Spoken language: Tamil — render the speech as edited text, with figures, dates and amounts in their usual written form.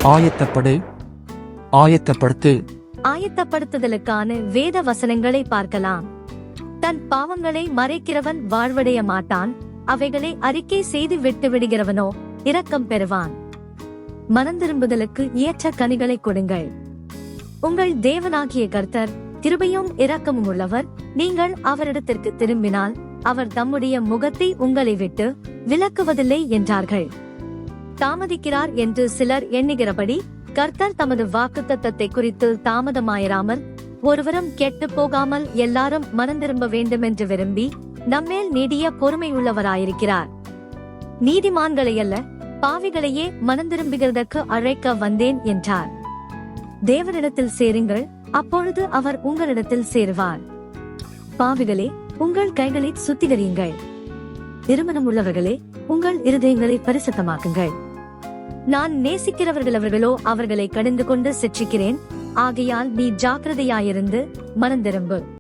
ஆயத்தப்படு, ஆயத்தப்படுத்து. ஆயத்தப்படுத்துதலுக்கான வேத வசனங்களை பார்க்கலாம். தன் பாவங்களை மறைக்கிறவன் வாழ்வடைய மாட்டான், அவைகளை அறிக்கை செய்து விட்டு விடுகிறவனோ இரக்கம் பெறுவான். மனந்திரும்புதலுக்கு ஏற்ற கனிகளை கொடுங்கள். உங்கள் தேவனாகிய கர்த்தர் கிருபையும் இரக்கமும் உள்ளவர். நீங்கள் அவரிடத்திற்கு திரும்பினால் அவர் தம்முடைய முகத்தை உங்களை விட்டு விலக்குவதில்லை என்றார்கள். தாமதிக்கிறார் என்று சிலர் எண்ணுகிறபடி கர்த்தர் தமது வாக்குத்தத்தத்தை குறித்து தாமதமாயிராமல், ஒருவரும் கெட்டு போகாமல் எல்லாரும் மனந்திரும்ப வேண்டுமென்று விரும்பி நம்மேல் நீடிய பொறுமையுள்ளவராயிருக்கிறார். நீதிமான்களை அல்ல, பாவிகளையே மனந்திரும்புகிறதற்கு அழைக்க வந்தேன் என்றார். தேவனிடத்தில் சேருங்கள், அப்பொழுது அவர் உங்களிடத்தில் சேருவார். பாவிகளே, உங்கள் கைகளை சுத்திகரியுங்கள். திருமணம் உள்ளவர்களே, உங்கள் இருதயங்களை பரிசுத்தமாக்குங்கள். நான் நேசிக்கிறவர்களோ அவர்களை கடிந்து கொண்டு சிட்சிக்கிறேன். ஆகையால் நீ ஜாக்கிரதையாயிருந்து மனந்திரும்பு.